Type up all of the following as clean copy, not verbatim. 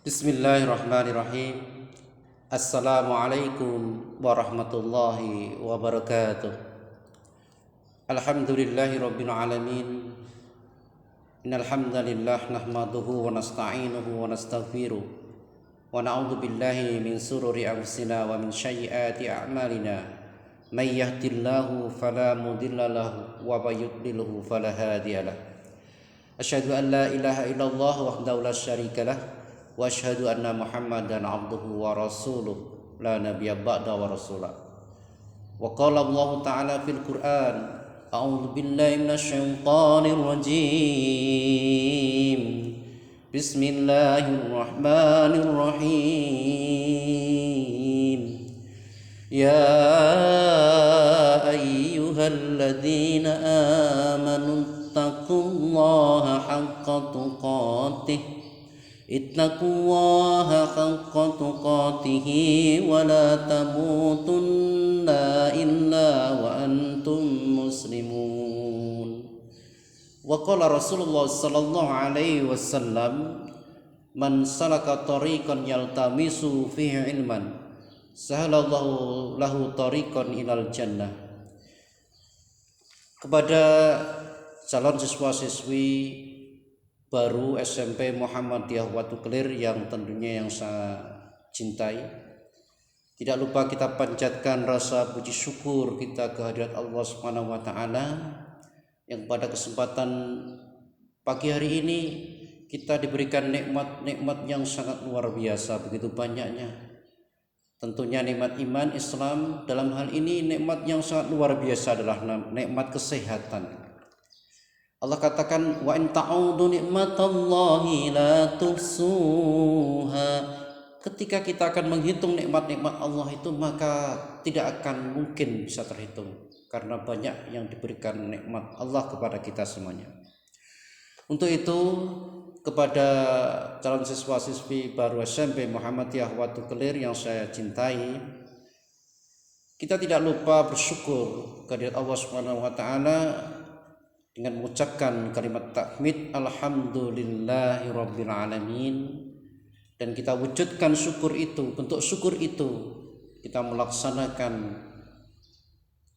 Bismillahirrahmanirrahim. Assalamualaikum warahmatullahi wabarakatuh. Alhamdulillahi rabbil alamin. Innal hamdalillah nahmaduhu wa nasta'inuhu wa nastaghfiruh wa na'udzu billahi min sururi anfusina wa min sayyiati a'malina. May yahdihillahu fala mudilla lahu wa may yudlilhu fala hadiya lahu. Asyhadu an la ilaha illallah wahdahu la syarika lah wa asyhadu anna Muhammadan abduhu wa rasuluh la nabiyya ba'da wa rasulah. Wa qala Allah ta'ala fil Qur'an, a'udzu billahi minasy syaithanir rajim. Bismillahirrahmanirrahim. Ya ayyuhalladzina amanu taqullaha haqqa tuqatih Ittaqullaha haqqa tuqatihi wa la tamutunna illa wa antum muslimun. Wa qala Rasulullah sallallahu alaihi wasallam, man salaka tariqan yaltamisu fihi ilman sahalallahu lahu tariqan ilal jannah. Kepada calon siswa-siswi baru SMP Muhammadiyah Watu Kelir yang tentunya yang saya cintai, tidak lupa kita panjatkan rasa puji syukur kita kehadirat Allah Subhanahu wa taala yang pada kesempatan pagi hari ini kita diberikan nikmat-nikmat yang sangat luar biasa, begitu banyaknya. Tentunya nikmat iman Islam, dalam hal ini nikmat yang sangat luar biasa adalah nikmat kesehatan. Allah katakan, wa in ta'udu nikmatallahi la tuhsuha. Ketika kita akan menghitung nikmat-nikmat Allah itu, maka tidak akan mungkin bisa terhitung, karena banyak yang diberikan nikmat Allah kepada kita semuanya. Untuk itu, kepada calon siswa-siswi baru SMP Muhammadiyah Watu Kelir yang saya cintai, kita tidak lupa bersyukur kehadirat Allah Subhanahu wa taala dengan mengucapkan kalimat tahmid alhamdulillahi rabbil alamin, dan kita wujudkan syukur itu. Bentuk syukur itu kita melaksanakan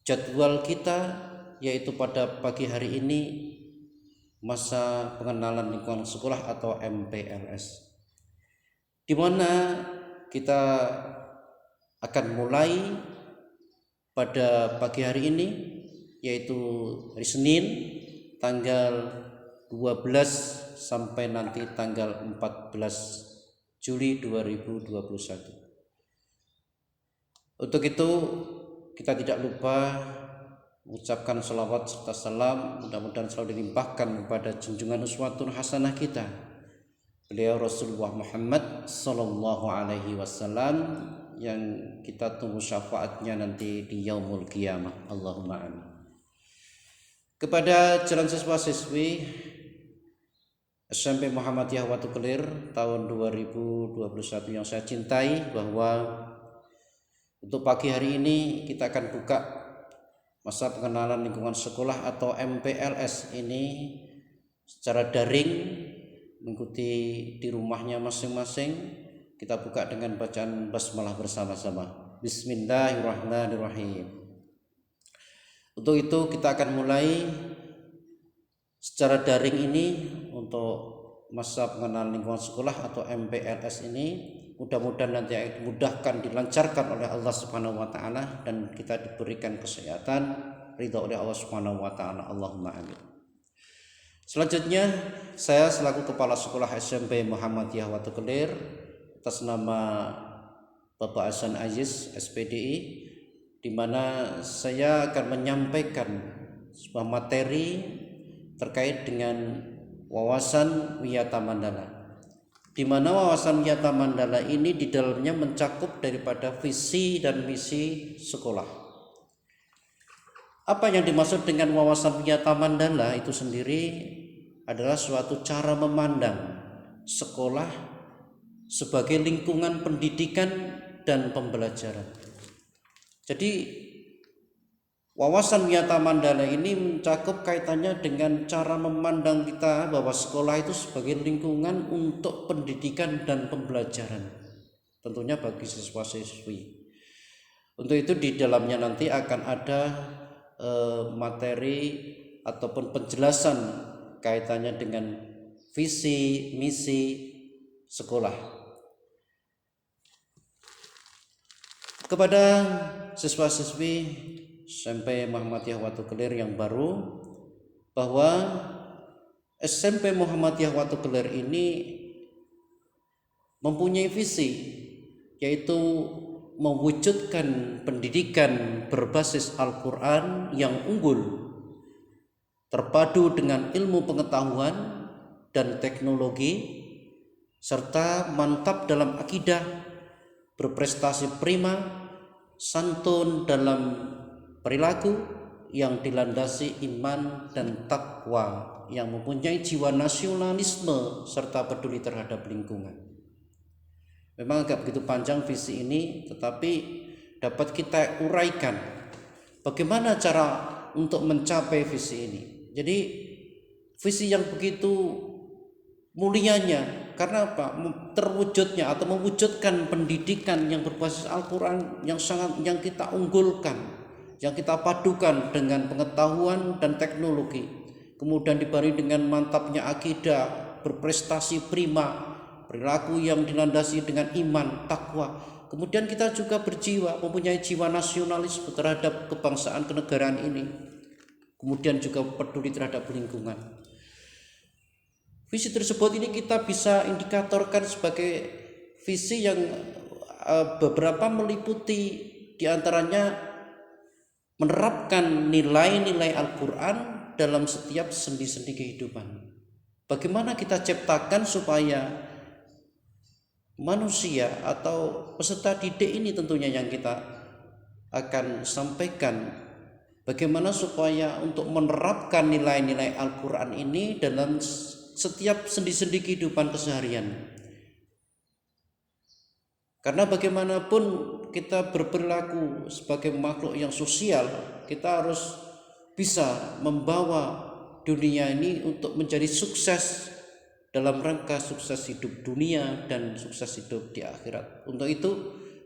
jadwal kita, yaitu pada pagi hari ini masa pengenalan lingkungan sekolah atau MPLS, di mana kita akan mulai pada pagi hari ini, yaitu hari Senin tanggal 12 sampai nanti tanggal 14 Juli 2021. Untuk itu kita tidak lupa mengucapkan salawat serta salam, mudah-mudahan selalu dilimpahkan kepada junjungan uswatun hasanah kita, beliau Rasulullah Muhammad sallallahu alaihi wasallam, yang kita tunggu syafaatnya nanti di yaumul qiyamah. Allahumma amin. Kepada calon siswa-siswi SMP Muhammadiyah Watu Kelir tahun 2021 yang saya cintai, bahwa untuk pagi hari ini kita akan buka masa pengenalan lingkungan sekolah atau MPLS ini secara daring, mengikuti di rumahnya masing-masing. Kita buka dengan bacaan basmalah bersama-sama. Bismillahirrahmanirrahim. Untuk itu kita akan mulai secara daring ini untuk masa pengenalan lingkungan sekolah atau MPLS ini. Mudah-mudahan nanti dimudahkan, dilancarkan oleh Allah Subhanahu wa taala, dan kita diberikan kesehatan, ridha oleh Allah Subhanahu wa taala. Allahumma amin. Selanjutnya, saya selaku Kepala Sekolah SMP Muhammadiyah Watu Kelir atas nama Bapak Hasan Aziz SPDI, di mana saya akan menyampaikan sebuah materi terkait dengan wawasan Wiyata Mandala, di mana wawasan Wiyata Mandala ini di dalamnya mencakup daripada visi dan misi sekolah. Apa yang dimaksud dengan wawasan Wiyata Mandala itu sendiri adalah suatu cara memandang sekolah sebagai lingkungan pendidikan dan pembelajaran. Jadi Wawasan Wiyata Mandala ini mencakup kaitannya dengan cara memandang kita bahwa sekolah itu sebagai lingkungan untuk pendidikan dan pembelajaran, tentunya bagi siswa-siswi. Untuk itu di dalamnya nanti akan ada materi ataupun penjelasan kaitannya dengan visi misi sekolah. Kepada siswa-siswi SMP Muhammadiyah Watu Kelir yang baru, bahwa SMP Muhammadiyah Watu Kelir ini mempunyai visi, yaitu mewujudkan pendidikan berbasis Al-Quran yang unggul, terpadu dengan ilmu pengetahuan dan teknologi, serta mantap dalam akidah, berprestasi prima, santun dalam perilaku yang dilandasi iman dan takwa, yang mempunyai jiwa nasionalisme serta peduli terhadap lingkungan. Memang agak begitu panjang visi ini, tetapi dapat kita uraikan bagaimana cara untuk mencapai visi ini. Jadi visi yang begitu mulianya, karena apa? Terwujudnya atau mewujudkan pendidikan yang berbasis Al-Quran yang kita unggulkan, yang kita padukan dengan pengetahuan dan teknologi, kemudian dibarengi dengan mantapnya akidah, berprestasi prima, perilaku yang dilandasi dengan iman, takwa. Kemudian kita juga mempunyai jiwa nasionalisme terhadap kebangsaan kenegaraan ini, kemudian juga peduli terhadap lingkungan. Visi tersebut ini kita bisa indikatorkan sebagai visi yang beberapa meliputi diantaranya menerapkan nilai-nilai Al-Quran dalam setiap sendi-sendi kehidupan. Bagaimana kita ciptakan supaya manusia atau peserta didik ini tentunya yang kita akan sampaikan, bagaimana supaya untuk menerapkan nilai-nilai Al-Quran ini dalam setiap sendi-sendi kehidupan keseharian. Karena bagaimanapun kita berperilaku sebagai makhluk yang sosial, kita harus bisa membawa dunia ini untuk menjadi sukses dalam rangka sukses hidup dunia dan sukses hidup di akhirat. Untuk itu,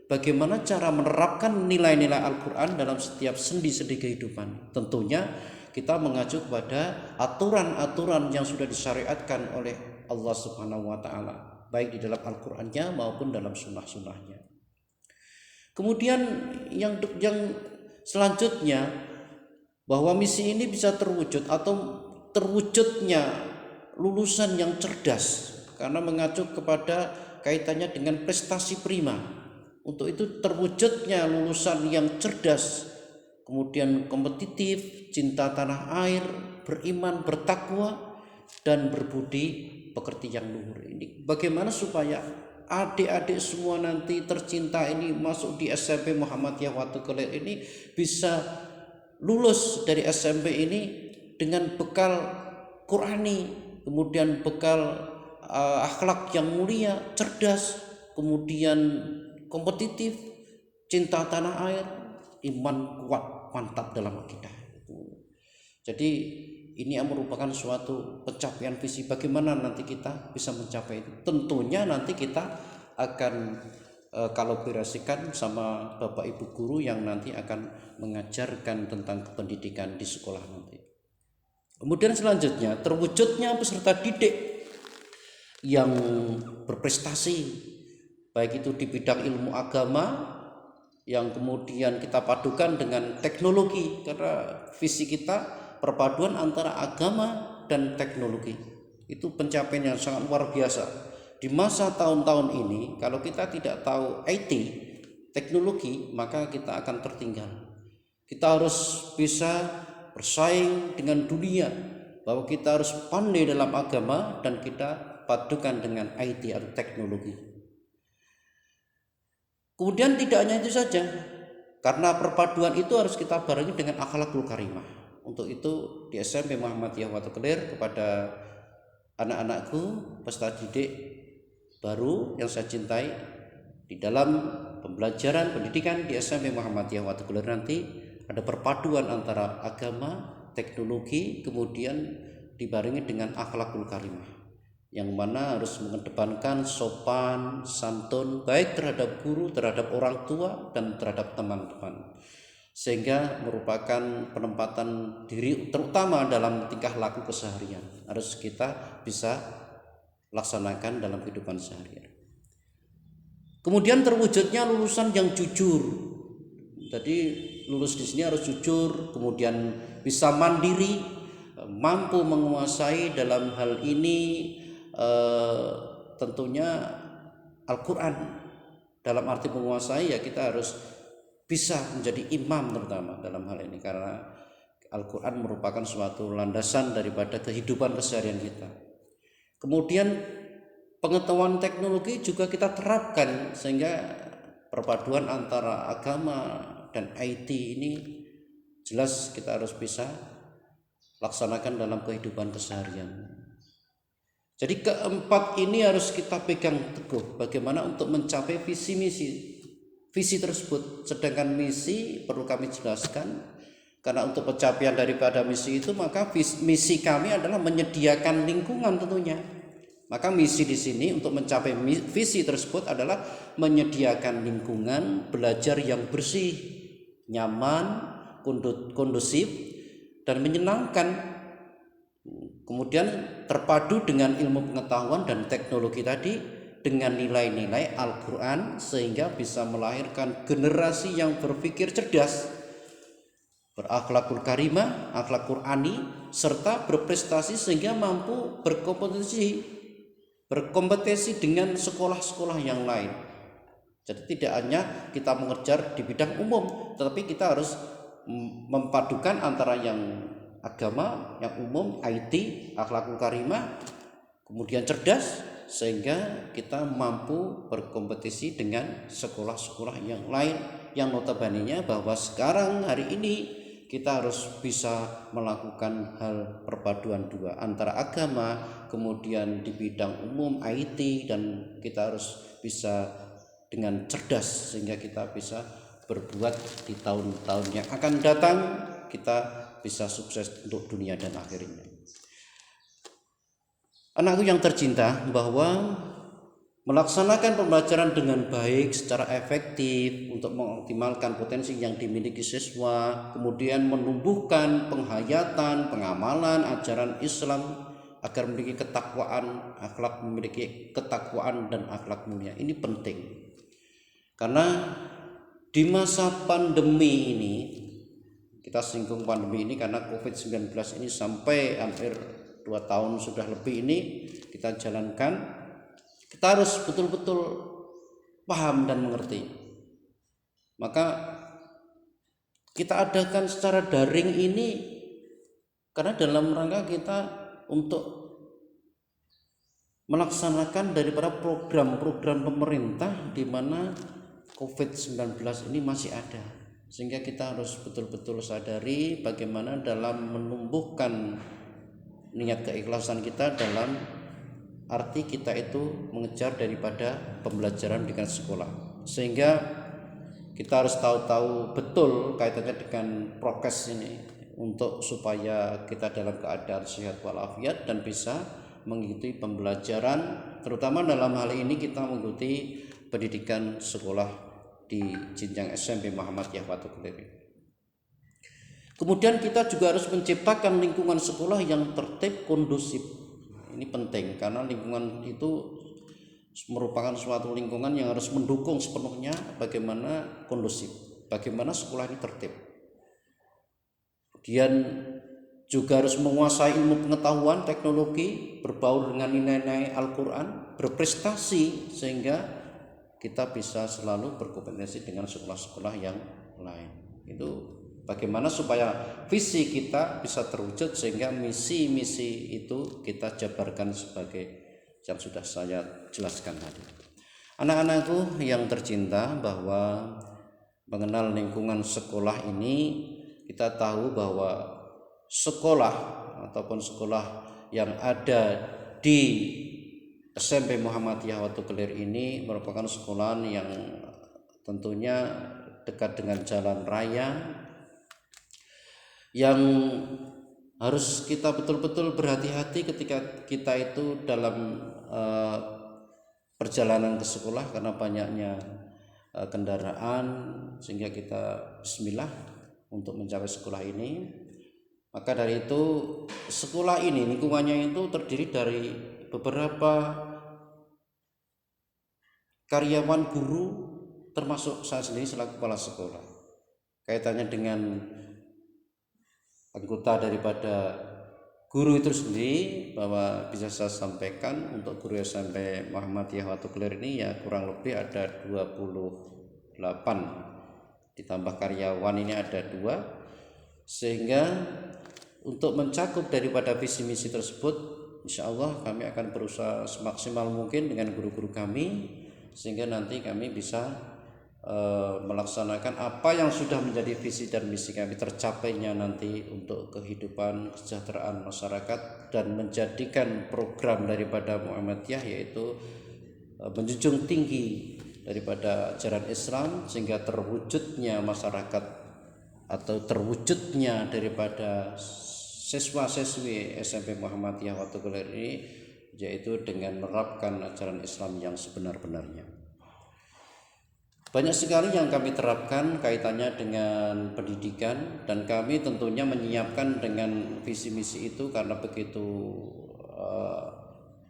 bagaimana cara menerapkan nilai-nilai Al-Quran dalam setiap sendi-sendi kehidupan? Tentunya kita mengacu kepada aturan-aturan yang sudah disyariatkan oleh Allah Subhanahu wa Ta'ala, baik di dalam Al-Qur'annya maupun dalam sunnah-sunnahnya. Kemudian yang selanjutnya, bahwa misi ini bisa terwujud atau terwujudnya lulusan yang cerdas, karena mengacu kepada kaitannya dengan prestasi prima. Untuk itu terwujudnya lulusan yang cerdas, kemudian kompetitif, cinta tanah air, beriman, bertakwa, dan berbudi pekerti yang luhur. Ini bagaimana supaya adik-adik semua nanti tercinta ini masuk di SMP Muhammadiyah Watu Kelir ini bisa lulus dari SMP ini dengan bekal Qurani, kemudian bekal akhlak yang mulia, cerdas, kemudian kompetitif, cinta tanah air, iman kuat, mantap dalam akidah. Jadi ini merupakan suatu pencapaian visi. Bagaimana nanti kita bisa mencapai itu? Tentunya nanti kita akan kolaborasikan sama Bapak Ibu guru yang nanti akan mengajarkan tentang pendidikan di sekolah nanti. Kemudian selanjutnya, terwujudnya peserta didik yang berprestasi, baik itu di bidang ilmu agama yang kemudian kita padukan dengan teknologi, karena visi kita perpaduan antara agama dan teknologi. Itu pencapaian yang sangat luar biasa. Di masa tahun-tahun ini, kalau kita tidak tahu IT, teknologi, maka kita akan tertinggal. Kita harus bisa bersaing dengan dunia, bahwa kita harus pandai dalam agama dan kita padukan dengan IT atau teknologi. Kemudian tidak hanya itu saja, karena perpaduan itu harus kita barengi dengan akhlakul karimah. Untuk itu di SMP Muhammadiyah Watu Kelir, kepada anak-anakku peserta didik baru yang saya cintai, di dalam pembelajaran pendidikan di SMP Muhammadiyah Watu Kelir nanti ada perpaduan antara agama, teknologi, kemudian dibarengi dengan akhlakul karimah, yang mana harus mengedepankan sopan santun baik terhadap guru, terhadap orang tua, dan terhadap teman-teman, sehingga merupakan penempatan diri terutama dalam tingkah laku keseharian harus kita bisa laksanakan dalam kehidupan sehari-hari. Kemudian terwujudnya lulusan yang jujur. Jadi lulus di sini harus jujur, kemudian bisa mandiri, mampu menguasai dalam hal ini tentunya Al-Quran. Dalam arti menguasai ya kita harus bisa menjadi imam terutama dalam hal ini, karena Al-Quran merupakan suatu landasan daripada kehidupan keseharian kita. Kemudian pengetahuan teknologi juga kita terapkan, sehingga perpaduan antara agama dan IT ini jelas kita harus bisa laksanakan dalam kehidupan keseharian. Jadi keempat ini harus kita pegang teguh bagaimana untuk mencapai visi tersebut. Sedangkan misi perlu kami jelaskan, karena untuk pencapaian daripada misi itu maka misi kami adalah menyediakan lingkungan tentunya. Maka misi di sini untuk mencapai visi tersebut adalah menyediakan lingkungan belajar yang bersih, nyaman, kondusif, dan menyenangkan. Kemudian terpadu dengan ilmu pengetahuan dan teknologi tadi dengan nilai-nilai Al-Quran, sehingga bisa melahirkan generasi yang berpikir cerdas, berakhlakul karimah, akhlak Qurani, serta berprestasi sehingga mampu berkompetisi dengan sekolah-sekolah yang lain. Jadi tidak hanya kita mengejar di bidang umum, tetapi kita harus memadukan antara yang agama, yang umum, IT, akhlakul karimah, kemudian cerdas, sehingga kita mampu berkompetisi dengan sekolah-sekolah yang lain, yang notabene-nya bahwa sekarang hari ini kita harus bisa melakukan hal perpaduan dua antara agama, kemudian di bidang umum IT, dan kita harus bisa dengan cerdas sehingga kita bisa berbuat di tahun-tahun yang akan datang kita bisa sukses untuk dunia dan akhirnya. Anakku yang tercinta, bahwa melaksanakan pembelajaran dengan baik secara efektif untuk mengoptimalkan potensi yang dimiliki siswa, kemudian menumbuhkan penghayatan, pengamalan ajaran Islam agar memiliki ketakwaan dan akhlak mulia. Ini penting. Karena di masa pandemi ini, kita singgung pandemi ini karena COVID-19 ini sampai hampir 2 tahun sudah lebih ini kita jalankan, kita harus betul-betul paham dan mengerti. Maka kita adakan secara daring ini karena dalam rangka kita untuk melaksanakan daripada program-program pemerintah di mana COVID-19 ini masih ada, sehingga kita harus betul-betul sadari bagaimana dalam menumbuhkan niat keikhlasan kita dalam arti kita itu mengejar daripada pembelajaran dengan sekolah, sehingga kita harus tahu betul kaitannya dengan prokes ini untuk supaya kita dalam keadaan sehat walafiat dan bisa mengikuti pembelajaran, terutama dalam hal ini kita mengikuti pendidikan sekolah di jenjang SMP Muhammadiyah Watu Kelir. Kemudian kita juga harus menciptakan lingkungan sekolah yang tertib, kondusif. Ini penting karena lingkungan itu merupakan suatu lingkungan yang harus mendukung sepenuhnya bagaimana kondusif, bagaimana sekolah ini tertib. Kemudian juga harus menguasai ilmu pengetahuan, teknologi, berbaur dengan nilai-nilai Al-Quran, berprestasi sehingga kita bisa selalu berkompetisi dengan sekolah-sekolah yang lain. Itu bagaimana supaya visi kita bisa terwujud, sehingga misi-misi itu kita jabarkan sebagai yang sudah saya jelaskan tadi. Anak-anakku yang tercinta, bahwa mengenal lingkungan sekolah ini kita tahu bahwa sekolah ataupun sekolah yang ada di SMP Muhammadiyah Watu Kelir ini merupakan sekolah yang tentunya dekat dengan jalan raya, yang harus kita betul-betul berhati-hati ketika kita itu dalam perjalanan ke sekolah, karena banyaknya kendaraan, sehingga kita bismillah untuk mencapai sekolah ini. Maka dari itu sekolah ini lingkungannya itu terdiri dari beberapa karyawan guru, termasuk saya sendiri selaku kepala sekolah. Kaitannya dengan anggota daripada guru itu sendiri, bahwa bisa saya sampaikan untuk guru SMP Muhammadiyah Watu Kelir ini ya kurang lebih ada 28, ditambah karyawan ini ada 2, sehingga untuk mencakup daripada visi misi tersebut, insya Allah kami akan berusaha semaksimal mungkin dengan guru-guru kami, sehingga nanti kami bisa melaksanakan apa yang sudah menjadi visi dan misi kami tercapainya nanti untuk kehidupan kesejahteraan masyarakat, dan menjadikan program daripada Muhammadiyah yaitu menjunjung tinggi daripada ajaran Islam, sehingga terwujudnya masyarakat atau terwujudnya daripada siswa-siswi SMP Muhammadiyah Watu Kelir ini yaitu dengan menerapkan ajaran Islam yang sebenar-benarnya. Banyak sekali yang kami terapkan kaitannya dengan pendidikan, dan kami tentunya menyiapkan dengan visi misi itu karena begitu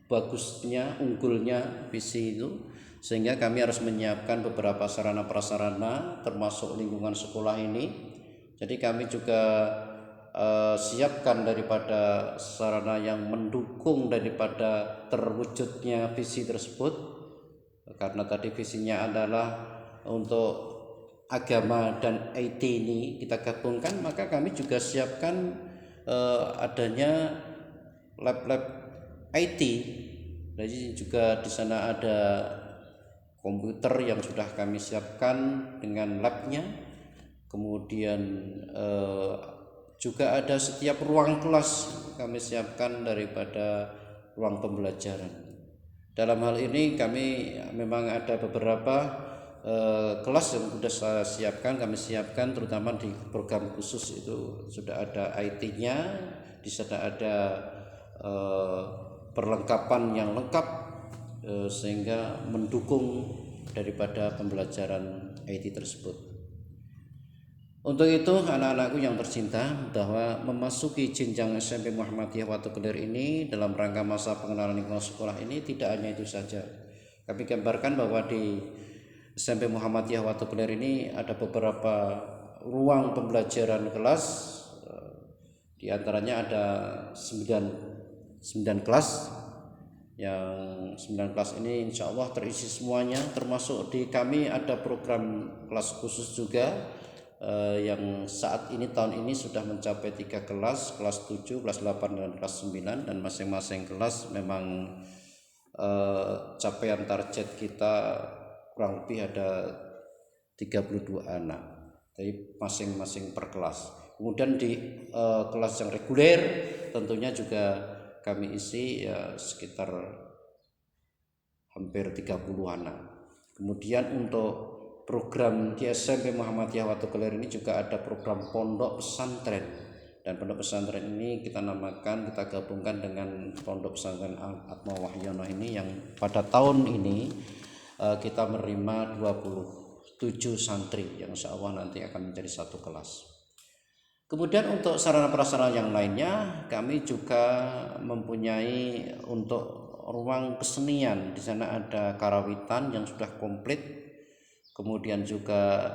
bagusnya, unggulnya visi itu, sehingga kami harus menyiapkan beberapa sarana prasarana termasuk lingkungan sekolah ini. Jadi kami juga siapkan daripada sarana yang mendukung daripada terwujudnya visi tersebut, karena tadi visinya adalah untuk agama dan IT ini kita gabungkan, maka kami juga siapkan adanya lab-lab IT. Jadi juga di sana ada komputer yang sudah kami siapkan dengan labnya, kemudian juga ada setiap ruang kelas kami siapkan daripada ruang pembelajaran. Dalam hal ini kami memang ada beberapa kelas yang sudah saya siapkan, kami siapkan terutama di program khusus itu sudah ada IT-nya, di sana ada perlengkapan yang lengkap sehingga mendukung daripada pembelajaran IT tersebut. Untuk itu anak-anakku yang tercinta, bahwa memasuki jenjang SMP Muhammadiyah Watu Kelir ini dalam rangka masa pengenalan lingkungan sekolah ini tidak hanya itu saja. Kami gambarkan bahwa di SMP Muhammadiyah Watu Kelir ini ada beberapa ruang pembelajaran kelas, di antaranya ada 9 kelas, yang 9 kelas ini insya Allah terisi semuanya, termasuk di kami ada program kelas khusus juga yang saat ini tahun ini sudah mencapai 3 kelas, kelas 7, kelas 8 dan kelas 9, dan masing-masing kelas memang capaian target kita kurang lebih ada 32 anak dari masing-masing per kelas. Kemudian di kelas yang reguler tentunya juga kami isi ya sekitar hampir 30 anak. Kemudian untuk program di SMP Muhammadiyah Watu Kelir ini juga ada program pondok pesantren, dan pondok pesantren ini kita namakan, kita gabungkan dengan pondok pesantren Atma Wahyono ini, yang pada tahun ini kita menerima 27 santri yang insya Allah nanti akan menjadi satu kelas. Kemudian untuk sarana prasarana yang lainnya kami juga mempunyai untuk ruang kesenian. Di sana ada karawitan yang sudah komplit. Kemudian juga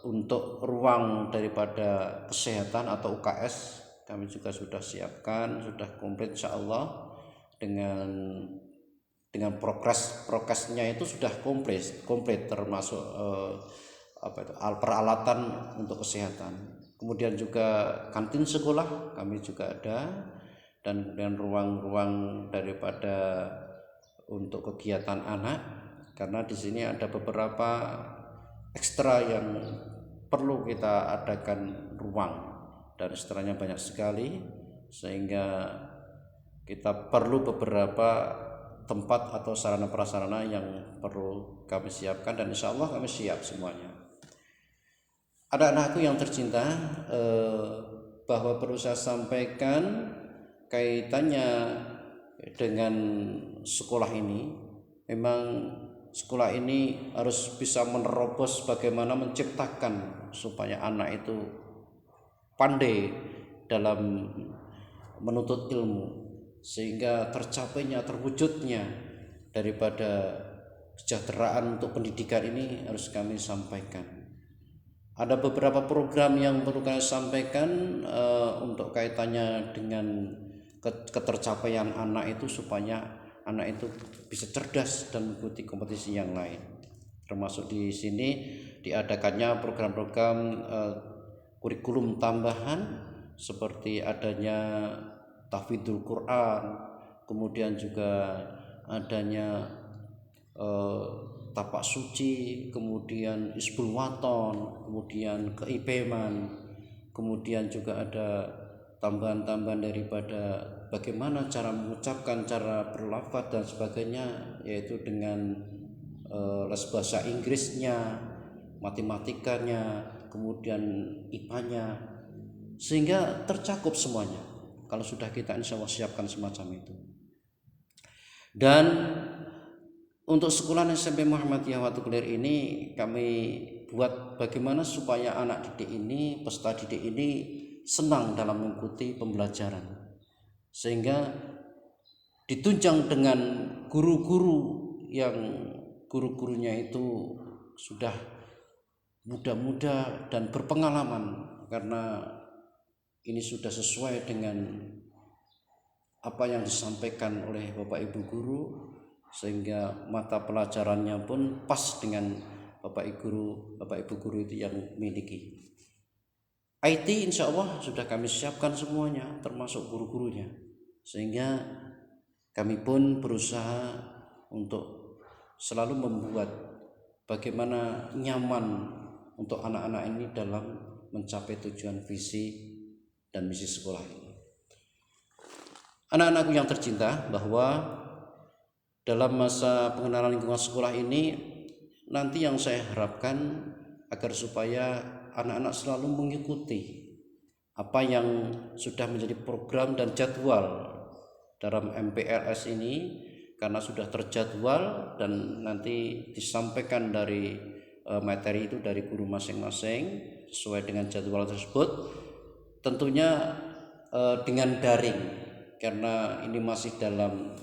untuk ruang daripada kesehatan atau UKS kami juga sudah siapkan, sudah komplit insya Allah, dengan prokesnya itu sudah komplit termasuk peralatan untuk kesehatan. Kemudian juga kantin sekolah kami juga ada, dan ruang-ruang daripada untuk kegiatan anak, karena di sini ada beberapa ekstra yang perlu kita adakan ruang, dan ekstranya banyak sekali, sehingga kita perlu beberapa tempat atau sarana prasarana yang perlu kami siapkan, dan insya Allah kami siap semuanya. Anak-anakku yang tercinta, bahwa perlu saya sampaikan kaitannya dengan sekolah ini. Memang sekolah ini harus bisa menerobos bagaimana menciptakan supaya anak itu pandai dalam menuntut ilmu, sehingga tercapainya, terwujudnya daripada kesejahteraan untuk pendidikan ini harus kami sampaikan. Ada beberapa program yang perlu kami sampaikan untuk kaitannya dengan ketercapaian anak itu, supaya anak itu bisa cerdas dan mengikuti kompetisi yang lain. Termasuk di sini diadakannya program-program kurikulum tambahan seperti adanya tahfidzul Quran, kemudian juga adanya tapak suci, kemudian isbul waton, kemudian keipeman, kemudian juga ada tambahan-tambahan daripada bagaimana cara mengucapkan, cara berlafaz dan sebagainya, yaitu dengan les bahasa Inggrisnya, matematikanya, kemudian IPA-nya, sehingga tercakup semuanya kalau sudah kita insya Allah siapkan semacam itu. Dan untuk sekolah SMP Muhammadiyah Watu Kelir ini kami buat bagaimana supaya anak didik ini, peserta didik ini senang dalam mengikuti pembelajaran, sehingga ditunjang dengan guru-guru yang guru-gurunya itu sudah muda-muda dan berpengalaman, karena ini sudah sesuai dengan apa yang disampaikan oleh Bapak Ibu guru, sehingga mata pelajarannya pun pas dengan Bapak Ibu guru itu yang miliki. IT insya Allah sudah kami siapkan semuanya, termasuk guru-gurunya, sehingga kami pun berusaha untuk selalu membuat bagaimana nyaman untuk anak-anak ini dalam mencapai tujuan visi dan misi sekolah ini. Anak-anakku yang tercinta, bahwa dalam masa pengenalan lingkungan sekolah ini nanti yang saya harapkan agar supaya anak-anak selalu mengikuti apa yang sudah menjadi program dan jadwal dalam MPLS ini, karena sudah terjadwal dan nanti disampaikan dari materi itu dari guru masing-masing sesuai dengan jadwal tersebut, tentunya dengan daring, karena ini masih dalam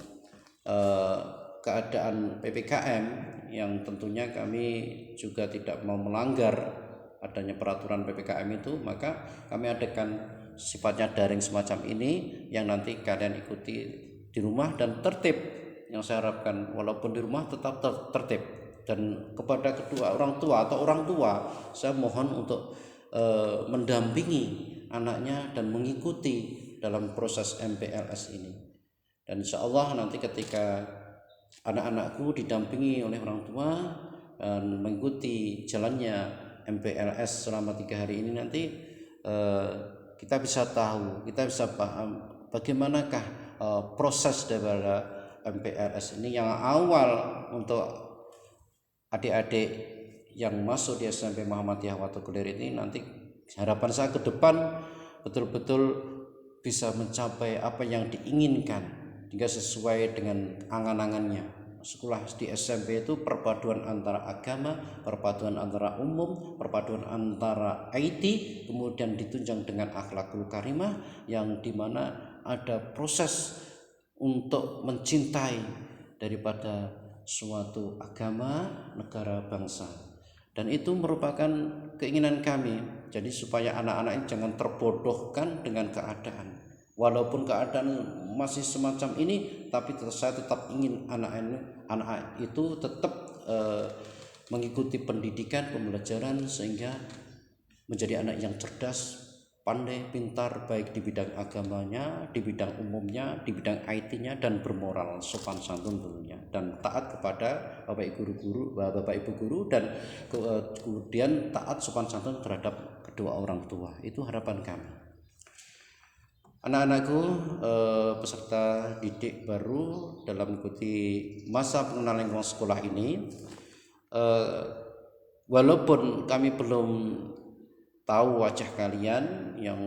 keadaan PPKM yang tentunya kami juga tidak mau melanggar adanya peraturan PPKM itu, maka kami adakan sifatnya daring semacam ini yang nanti kalian ikuti di rumah dan tertib. Yang saya harapkan walaupun di rumah tetap tertib, dan kepada kedua orang tua atau orang tua saya mohon untuk mendampingi anaknya dan mengikuti dalam proses MPLS ini. Dan insya Allah nanti ketika anak-anakku didampingi oleh orang tua dan mengikuti jalannya MPLS selama 3 hari ini, nanti kita bisa tahu, kita bisa paham bagaimanakah proses daripada MPLS ini. Yang awal untuk adik-adik yang masuk di SMP Muhammadiyah Watu Kelir ini, nanti harapan saya ke depan betul-betul bisa mencapai apa yang diinginkan hingga sesuai dengan angan-angannya. Sekolah di SMP itu perpaduan antara agama, perpaduan antara umum, perpaduan antara IT, kemudian ditunjang dengan akhlakul karimah, yang dimana ada proses untuk mencintai daripada suatu agama, negara, bangsa. Dan itu merupakan keinginan kami. Jadi supaya anak-anak ini jangan terbodohkan dengan keadaan. Walaupun keadaan masih semacam ini, tapi saya tetap ingin anak itu tetap mengikuti pendidikan, pembelajaran, sehingga menjadi anak yang cerdas, pandai, pintar, baik di bidang agamanya, di bidang umumnya, di bidang IT-nya, dan bermoral, sopan santun tentunya, dan taat kepada Bapak Ibu guru, dan kemudian taat sopan santun terhadap kedua orang tua. Itu harapan kami. Anak-anakku, peserta didik baru dalam mengikuti masa pengenalan lingkungan sekolah ini, walaupun kami belum tahu wajah kalian yang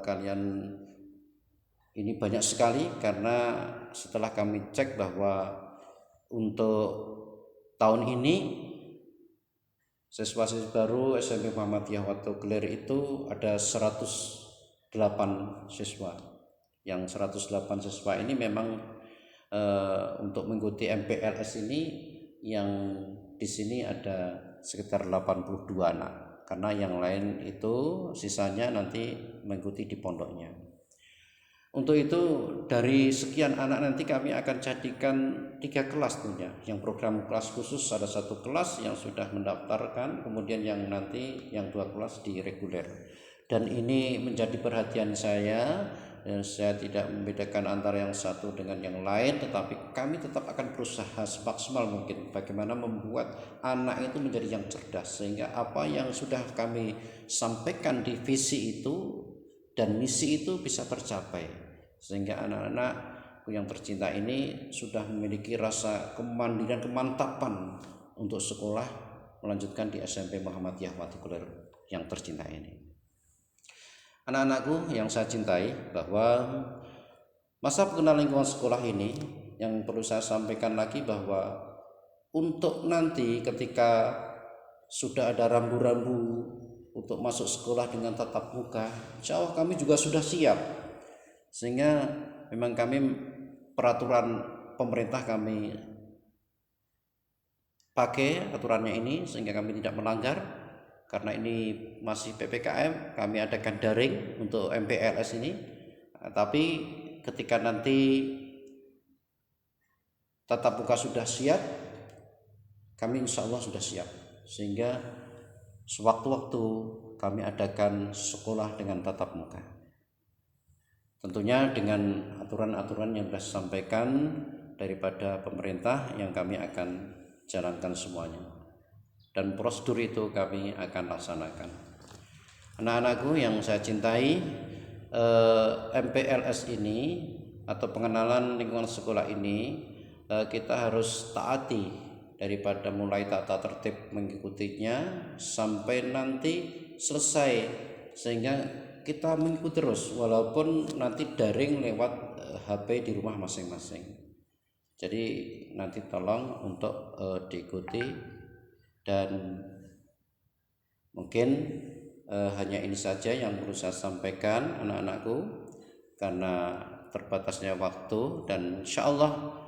kalian ini banyak sekali, karena setelah kami cek bahwa untuk tahun ini siswa-siswa baru SMP Muhammadiyah Watu Kelir itu ada 108 siswa. Yang 108 siswa ini memang untuk mengikuti MPLS ini yang di sini ada sekitar 82 anak, karena yang lain itu sisanya nanti mengikuti di pondoknya. Untuk itu dari sekian anak nanti kami akan jadikan 3 kelas tentunya. Yang program kelas khusus ada 1 kelas yang sudah mendaftarkan, kemudian yang nanti yang 2 kelas di reguler. Dan ini menjadi perhatian saya, dan saya tidak membedakan antara yang satu dengan yang lain, tetapi kami tetap akan berusaha semaksimal mungkin bagaimana membuat anak itu menjadi yang cerdas, sehingga apa yang sudah kami sampaikan di visi itu dan misi itu bisa tercapai, sehingga anak-anak yang tercinta ini sudah memiliki rasa kemandirian, kemantapan untuk sekolah melanjutkan di SMP Muhammadiyah Watu Kelir yang tercinta ini. Anak-anakku yang saya cintai, bahwa masa pengenalan lingkungan sekolah ini yang perlu saya sampaikan lagi, bahwa untuk nanti ketika sudah ada rambu-rambu untuk masuk sekolah dengan tatap muka, insya Allah kami juga sudah siap, sehingga memang kami peraturan pemerintah kami pakai aturannya ini, sehingga kami tidak melanggar. Karena ini masih PPKM, kami adakan daring untuk MPLS ini. Tapi ketika nanti tatap muka sudah siap, kami insya Allah sudah siap, sehingga sewaktu-waktu kami adakan sekolah dengan tatap muka, tentunya dengan aturan-aturan yang sudah disampaikan daripada pemerintah yang kami akan jalankan semuanya, dan prosedur itu kami akan laksanakan. Anak-anakku yang saya cintai, MPLS ini atau pengenalan lingkungan sekolah ini kita harus taati daripada mulai tata tertib mengikutinya sampai nanti selesai, sehingga kita mengikuti terus walaupun nanti daring lewat HP di rumah masing-masing. Jadi nanti tolong untuk diikuti, dan mungkin hanya ini saja yang perlu saya sampaikan anak-anakku, karena terbatasnya waktu, dan insya Allah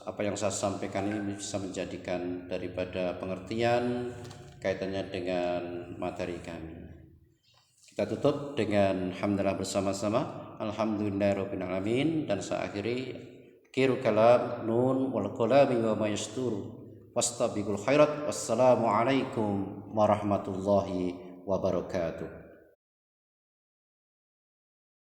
apa yang saya sampaikan ini bisa menjadikan daripada pengertian kaitannya dengan materi kami. Kita tutup dengan hamdalah bersama-sama, alhamdulillahirabbil alamin, dan saya akhiri kiru kalam nun wal qalami wa ma yastur wastabiqul khairat. Wassalamualaikum warahmatullahi wabarakatuh.